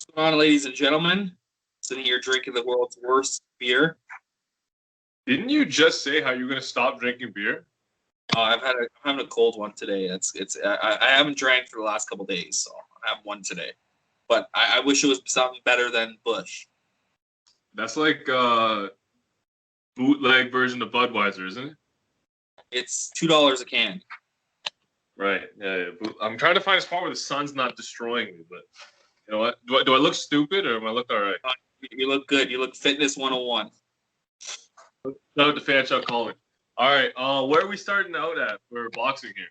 What's going on, ladies and gentlemen? Sitting here drinking the world's worst beer. Didn't you just say how you're going to stop drinking beer? I'm having a cold one today. I haven't drank for the last couple days, so I have one today. But I wish it was something better than Bush. That's like a bootleg version of Budweiser, isn't it? It's $2 a can. Right. Yeah. I'm trying to find a spot where the sun's not destroying me, but you know what? Do I look stupid or am I look all right? You look good. You look fitness 101. Shout out to Fan Chuck College. All right. Where are we starting out at for boxing here?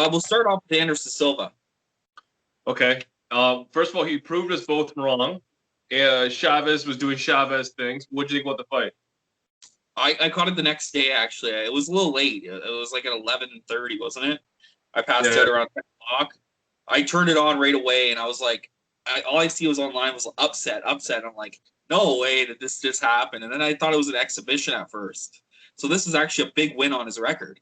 We'll start off with Anderson Silva. Okay. First of all, he proved us both wrong. Chavez was doing Chavez things. What do you think about the fight? I caught it the next day, actually. It was a little late. It was like at 11:30, wasn't it? I passed out around 10 o'clock. I turned it on right away, and I was like, all I see was online was upset. I'm like, no way did this just happen. And then I thought it was an exhibition at first. So this is actually a big win on his record.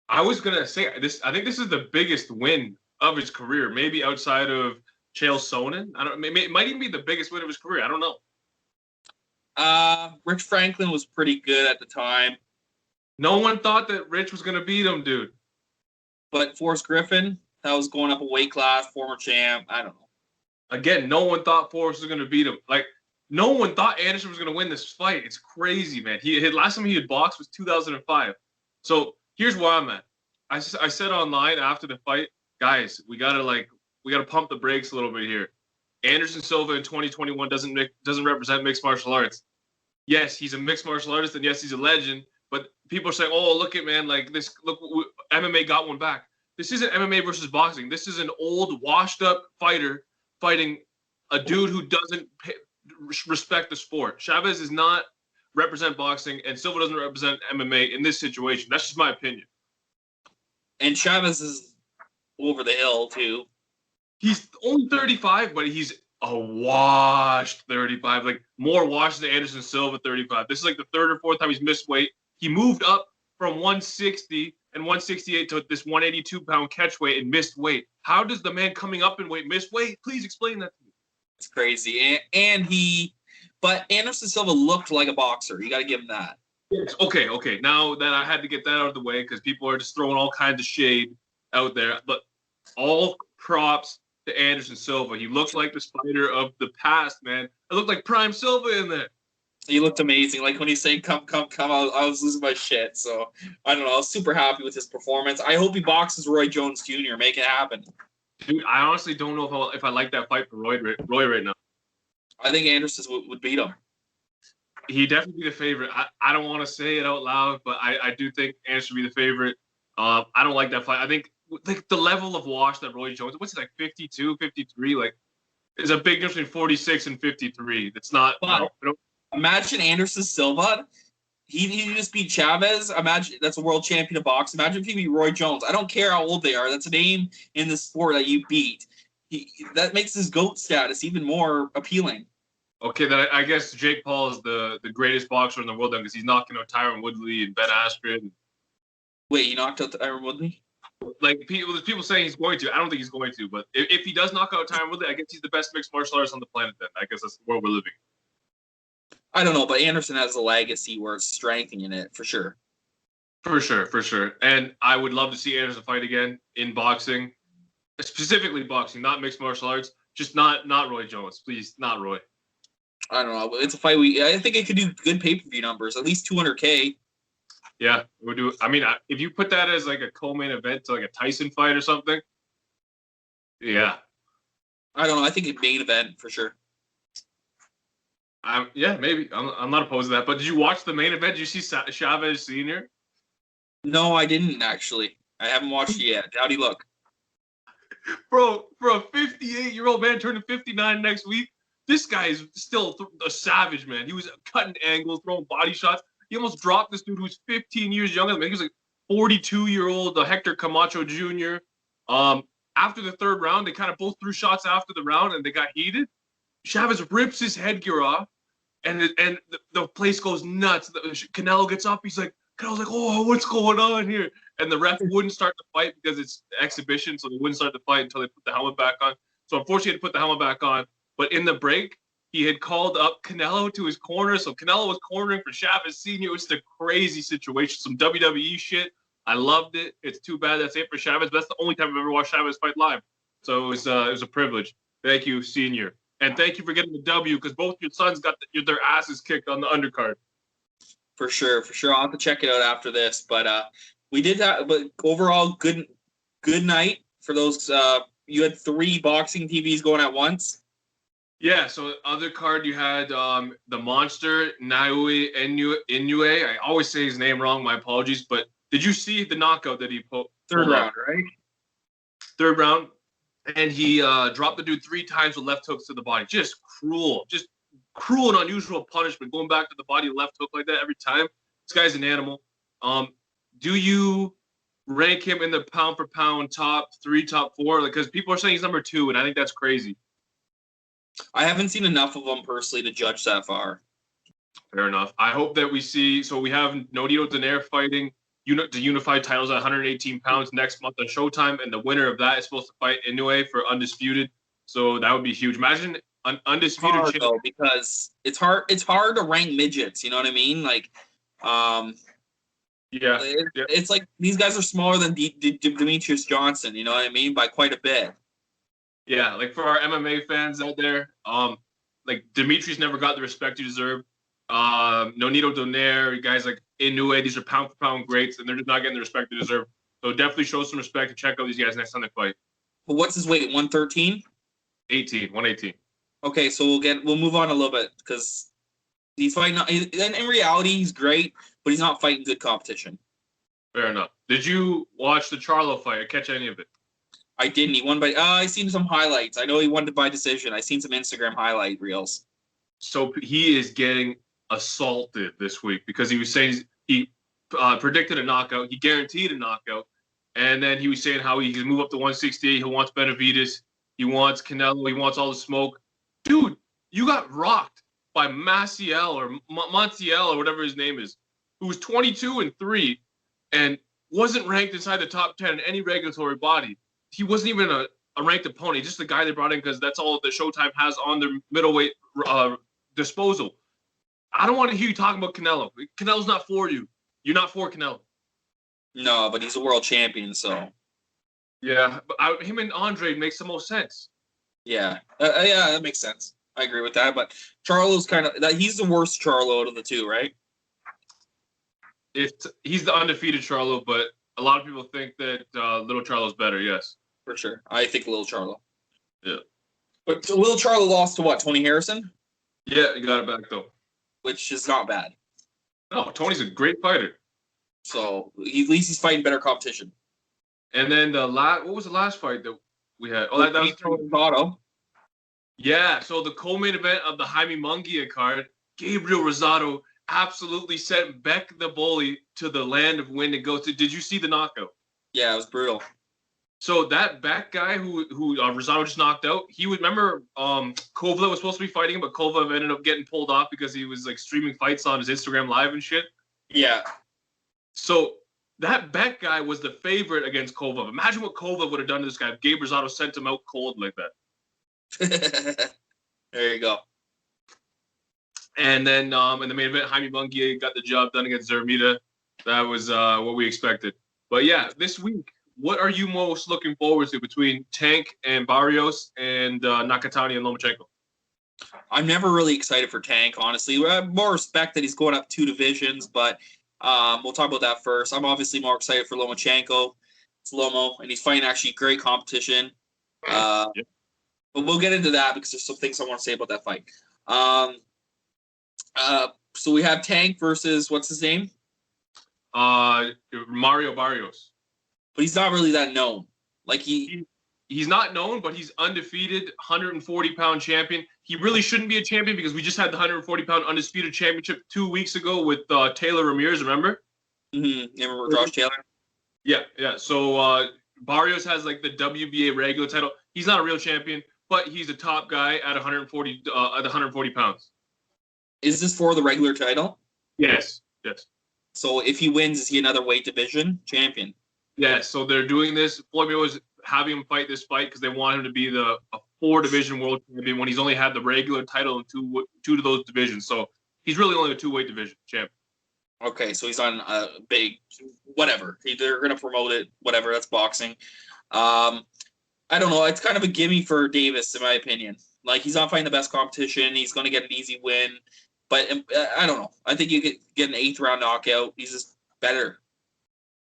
I was gonna say this. I think this is the biggest win of his career, maybe outside of Chael Sonnen. It might even be the biggest win of his career. I don't know. Rich Franklin was pretty good at the time. No one thought that Rich was gonna beat him, dude. But Forrest Griffin, that was going up a weight class, former champ. I don't know. Again, no one thought Forrest was gonna beat him. Like, no one thought Anderson was gonna win this fight. It's crazy, man. His last time he had boxed was 2005. So here's where I'm at. I said online after the fight, guys, we gotta pump the brakes a little bit here. Anderson Silva in 2021 doesn't represent mixed martial arts. Yes, he's a mixed martial artist, and yes, he's a legend. But people are saying, "Oh, look at man, like this. Look, MMA got one back." This isn't MMA versus boxing. This is an old, washed-up fighter fighting a dude who doesn't respect the sport. Chavez does not represent boxing, and Silva doesn't represent MMA in this situation. That's just my opinion. And Chavez is over the hill too. He's only 35, but he's a washed 35, like more washed than Anderson Silva 35. This is like the third or fourth time he's missed weight. He moved up from 160 and 168 to this 182-pound catch weight and missed weight. How does the man coming up in weight miss weight? Please explain that to me. It's crazy. But Anderson Silva looked like a boxer. You got to give him that. Okay. Now that I had to get that out of the way because people are just throwing all kinds of shade out there, but all props to Anderson Silva. He looked like the fighter of the past, man. It looked like Prime Silva in there. He looked amazing. Like when he said, come, I was losing my shit. So, I don't know. I was super happy with his performance. I hope he boxes Roy Jones Jr. Make it happen. Dude, I honestly don't know if I like that fight for Roy right now. I think Anderson would beat him. He'd definitely be the favorite. I don't want to say it out loud, but I do think Anderson would be the favorite. I don't like that fight. I think like the level of wash that Roy Jones, what's it, like 52, 53? Like, is a big difference between 46 and 53. That's not. Imagine Anderson Silva. He just beat Chavez. Imagine that's a world champion of boxing. Imagine if he beat Roy Jones. I don't care how old they are. That's a name in the sport that you beat. That makes his GOAT status even more appealing. Okay, then I guess Jake Paul is the greatest boxer in the world then because he's knocking out Tyron Woodley and Ben Askren. Wait, he knocked out Tyron Woodley? Like there's people saying he's going to. I don't think he's going to, but if he does knock out Tyron Woodley, I guess he's the best mixed martial artist on the planet then. I guess that's where we're living. I don't know, but Anderson has a legacy where it's strengthening it for sure. For sure. And I would love to see Anderson fight again in boxing, specifically boxing, not mixed martial arts. Just not Roy Jones, please, not Roy. I don't know. It's a fight I think it could do good pay-per-view numbers, at least 200K. Yeah, we do. I mean, if you put that as like a co-main event to like a Tyson fight or something, yeah. I don't know. I think it's main event for sure. Yeah, maybe. I'm not opposed to that. But did you watch the main event? Did you see Chavez Sr.? No, I didn't actually. I haven't watched it yet. How'd he look? Bro, for a 58-year-old man turning 59 next week, this guy is still a savage, man. He was cutting angles, throwing body shots. He almost dropped this dude who's 15 years younger than me. He was like 42-year-old Hector Camacho Jr. After the third round, they kind of both threw shots after the round, and they got heated. Chavez rips his headgear off, and the place goes nuts. Canelo gets up. Canelo's like, oh, what's going on here? And the ref wouldn't start the fight because it's exhibition, so they wouldn't start the fight until they put the helmet back on. So unfortunately, they put the helmet back on. But in the break, he had called up Canelo to his corner. So Canelo was cornering for Chavez Sr. It was a crazy situation. Some WWE shit. I loved it. It's too bad that's it for Chavez. But that's the only time I've ever watched Chavez fight live. So it was a privilege. Thank you, Senior. And thank you for getting the W because both your sons got their asses kicked on the undercard. For sure. I'll have to check it out after this. But we did that. But overall, good night for those. You had 3 boxing TVs going at once. Yeah, so other card you had the monster, Naoya Inoue. I always say his name wrong, my apologies. But did you see the knockout that he put? Third round, right? Third round. And he dropped the dude 3 times with left hooks to the body. Just cruel and unusual punishment. Going back to the body, left hook like that every time. This guy's an animal. Do you rank him in the pound for pound top 3, top 4? Because people are saying he's number 2, and I think that's crazy. I haven't seen enough of them personally to judge that far. Fair enough. I hope that we see. So we have Nonito Donaire fighting the unified titles at 118 pounds next month on Showtime, and the winner of that is supposed to fight Inoue for undisputed. So that would be huge. Imagine an undisputed. It's hard, though, because it's hard to rank midgets. You know what I mean? Like, yeah. It's like these guys are smaller than Demetrius Johnson. You know what I mean? By quite a bit. Yeah, like for our MMA fans out there, like Demetrius never got the respect he deserved. Nonito Donaire, guys like Inoue, these are pound for pound greats, and they're just not getting the respect they deserve. So definitely show some respect and check out these guys next time they fight. But what's his weight? 113? 118. Okay, so we'll move on a little bit because he's fighting. And in reality, he's great, but he's not fighting good competition. Fair enough. Did you watch the Charlo fight or catch any of it? I didn't. He won by. I seen some highlights. I know he won by decision. I seen some Instagram highlight reels. So he is getting assaulted this week because he was saying he predicted a knockout. He guaranteed a knockout, and then he was saying how he can move up to 168. He wants Benavidez. He wants Canelo. He wants all the smoke. Dude, you got rocked by Maciel or Montiel or whatever his name is, who was 22-3 and wasn't ranked inside the top 10 in any regulatory body. He wasn't even a ranked opponent, just the guy they brought in because that's all the Showtime has on their middleweight disposal. I don't want to hear you talking about Canelo. Canelo's not for you. You're not for Canelo. No, but he's a world champion, so. Yeah, but him and Andre makes the most sense. Yeah, yeah, that makes sense. I agree with that. But Charlo's he's the worst Charlo out of the two, right? He's the undefeated Charlo, but a lot of people think that Little Charlo's better. Yes, for sure. I think Little Charlo. Yeah, but Little Charlo lost to what? Tony Harrison? Yeah, he got it back though, which is not bad. No, Tony's a great fighter. So at least he's fighting better competition. And then what was the last fight that we had? Oh, that was Rosado. Yeah, so the co-main event of the Jaime Munguia card, Gabriel Rosado absolutely sent Beck the Bully to the land of wind and ghosts. Did you see the knockout? Yeah, it was brutal. So that Beck guy who Rosado just knocked out, he would remember Kovalev was supposed to be fighting him, but Kovalev ended up getting pulled off because he was like streaming fights on his Instagram Live and shit. Yeah. So that Beck guy was the favorite against Kovalev. Imagine what Kovalev would have done to this guy if Gabe Rosado sent him out cold like that. There you go. And then in the main event, Jaime Munguia got the job done against Zermita. That was what we expected. But yeah, this week, what are you most looking forward to between Tank and Barrios and Nakatani and Lomachenko? I'm never really excited for Tank, honestly. I have more respect that he's going up 2 divisions, but we'll talk about that first. I'm obviously more excited for Lomachenko. It's Lomo, and he's fighting actually great competition. But we'll get into that because there's some things I want to say about that fight. So we have Tank versus, what's his name? Mario Barrios. But he's not really that known. Like he's not known, but he's undefeated, 140-pound champion. He really shouldn't be a champion because we just had the 140-pound undisputed championship 2 weeks ago with Taylor Ramirez, remember? Mm-hmm. You remember Josh Taylor? Yeah. So Barrios has like the WBA regular title. He's not a real champion, but he's a top guy at 140 pounds. Is this for the regular title? Yes. So if he wins, is he another weight division champion? Yes. So they're doing this. Floyd Mayweather was having him fight this fight because they want him to be the 4-division world champion when he's only had the regular title in two of those divisions. So he's really only a 2-weight division champ. Okay, so he's on a big whatever. They're going to promote it, whatever. That's boxing. I don't know. It's kind of a gimme for Davis, in my opinion. Like, he's not fighting the best competition. He's going to get an easy win. But I don't know. I think you get an 8th-round knockout. He's just better.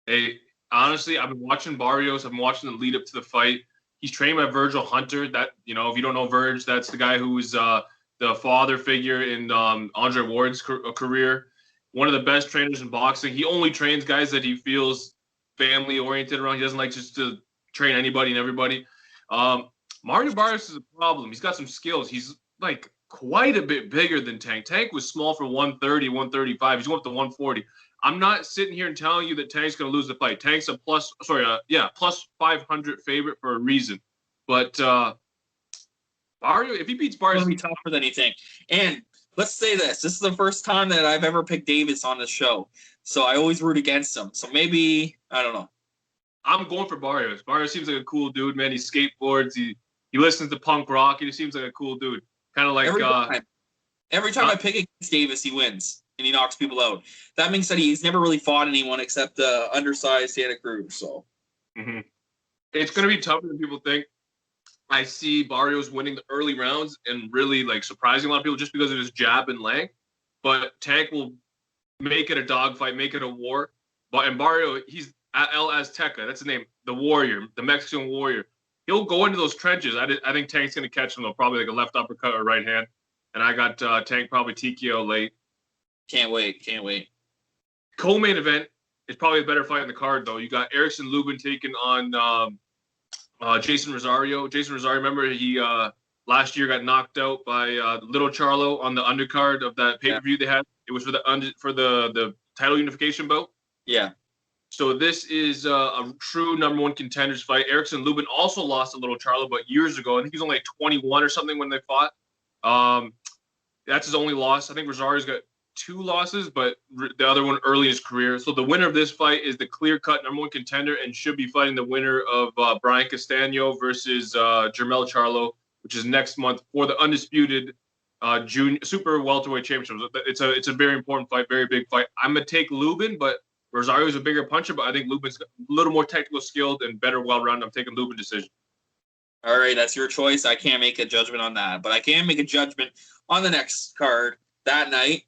Hey, honestly, I've been watching Barrios. I've been watching the lead up to the fight. He's trained by Virgil Hunter. That, if you don't know Virg, that's the guy who was the father figure in Andre Ward's career. One of the best trainers in boxing. He only trains guys that he feels family-oriented around. He doesn't like just to train anybody and everybody. Mario Barrios is a problem. He's got some skills. He's like quite a bit bigger than Tank. Tank was small for 130, 135. He's going up to 140. I'm not sitting here and telling you that Tank's going to lose the fight. Tank's a plus 500 favorite for a reason. But Barrios, if he beats Barrios, it's going to be tougher than you think. And let's say this. This is the first time that I've ever picked Davis on the show. So I always root against him. So maybe, I don't know. I'm going for Barrios. Barrios seems like a cool dude, man. He skateboards. He listens to punk rock. He just seems like a cool dude. Kind of like every time I pick against Davis, he wins and he knocks people out. That means that he's never really fought anyone except the undersized Santa Cruz. So it's going to be tougher than people think. I see Barrios winning the early rounds and really like surprising a lot of people just because of his jab and length. But Tank will make it a dogfight, make it a war. And Barrio, he's El Azteca. That's the name. The warrior, the Mexican warrior. He'll go into those trenches. I think Tank's going to catch him, though, probably like a left uppercut or right hand. And I got Tank probably TKO late. Can't wait. Co-main event is probably a better fight in the card, though. You got Erickson Lubin taking on Jason Rosario. Jason Rosario, remember, he last year got knocked out by Little Charlo on the undercard of that pay-per-view they had. It was for the title unification bout. Yeah. So this is a true number one contenders fight. Erickson Lubin also lost a Little Charlo, but years ago. I think he was only like 21 or something when they fought. That's his only loss. I think Rosario's got 2 losses, but the other one early in his career. So the winner of this fight is the clear-cut number one contender and should be fighting the winner of Brian Castano versus Jermell Charlo, which is next month for the undisputed junior super welterweight championship. It's a very important fight, very big fight. I'm gonna take Lubin, but Rosario's a bigger puncher, but I think Lubin's a little more technical skilled and better well-rounded. I'm taking Lubin decision. All right, that's your choice. I can't make a judgment on that, but I can make a judgment on the next card that night.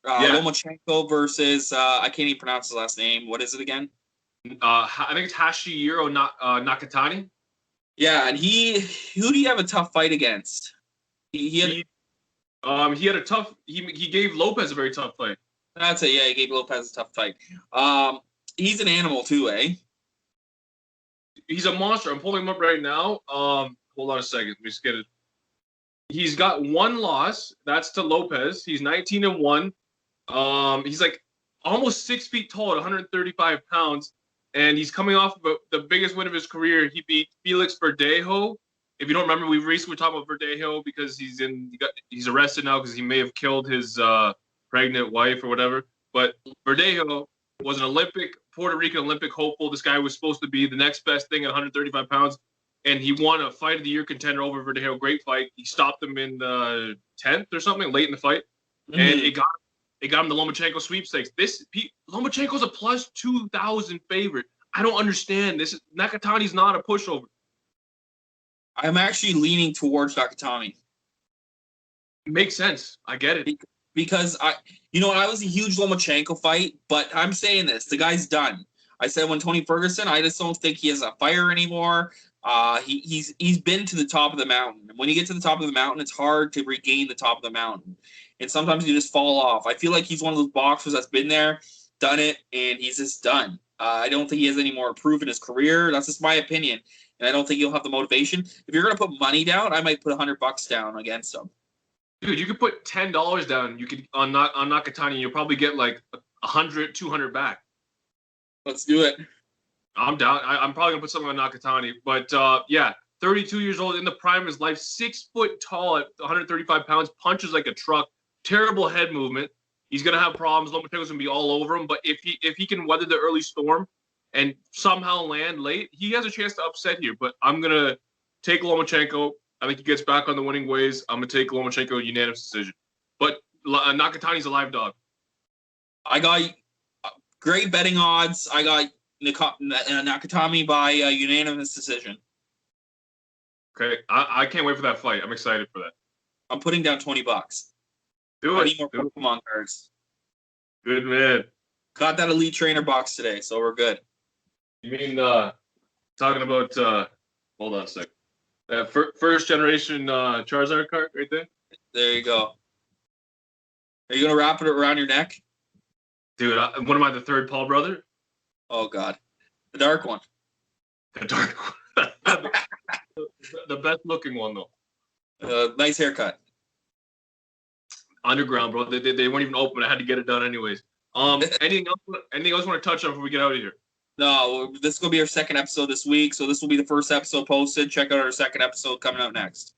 Lomachenko versus I can't even pronounce his last name. What is it again? I think it's Hashihiro Nakatani. Yeah, and who do you have a tough fight against? He had a tough. He gave Lopez a very tough fight. That's it. Yeah, he gave Lopez a tough fight. He's an animal too, eh? He's a monster. I'm pulling him up right now. Hold on a second. Let me just get it. He's got 1 loss. That's to Lopez. He's 19-1. He's like almost 6 feet tall at 135 pounds, and he's coming off of the biggest win of his career. He beat Felix Verdejo. If you don't remember, we recently talked about Verdejo because he's arrested now because he may have killed his pregnant wife or whatever. But Verdejo was an Puerto Rican Olympic hopeful. This guy was supposed to be the next best thing at 135 pounds. And he won a fight of the year contender over Verdejo. Great fight. He stopped him in the 10th or something, late in the fight. Mm-hmm. And it got him the Lomachenko sweepstakes. Lomachenko's a plus 2,000 favorite. I don't understand. Nakatani's not a pushover. I'm actually leaning towards Nakatani. Makes sense. I get it. Because I was a huge Lomachenko fight, but I'm saying this, the guy's done. I said when Tony Ferguson, I just don't think he has a fire anymore. He's been to the top of the mountain. When you get to the top of the mountain, it's hard to regain the top of the mountain. And sometimes you just fall off. I feel like he's one of those boxers that's been there, done it, and he's just done. I don't think he has any more proof in his career. That's just my opinion. And I don't think he'll have the motivation. If you're going to put money down, I might put $100 down against him. Dude, you could put $10 down. You could on Nakatani. You'll probably get like 100, 200 back. Let's do it. I'm down. I'm probably gonna put something on Nakatani. But 32 years old, in the prime of his life, 6 foot tall at 135 pounds, punches like a truck. Terrible head movement. He's gonna have problems. Lomachenko's gonna be all over him. But if he can weather the early storm and somehow land late, he has a chance to upset here. But I'm gonna take Lomachenko. I think he gets back on the winning ways. I'm gonna take Lomachenko unanimous decision. But Nakatani's a live dog. I got great betting odds. I got Nakatani by unanimous decision. Okay, I can't wait for that fight. I'm excited for that. I'm putting down $20. Do I it. need more Pokemon cards. Good man. Got that Elite Trainer box today, so we're good. You mean talking about? Hold on a sec. First generation Charizard card right there. There you go. Are you gonna wrap it around your neck? Dude, what am I, the third Paul brother? Oh God, the dark one. The dark one. The best looking one though. Nice haircut. Underground, bro. They weren't even open. I had to get it done anyways. Anything else you want to touch on before we get out of here? No, this is gonna be our second episode this week, so this will be the first episode posted. Check out our second episode coming out next.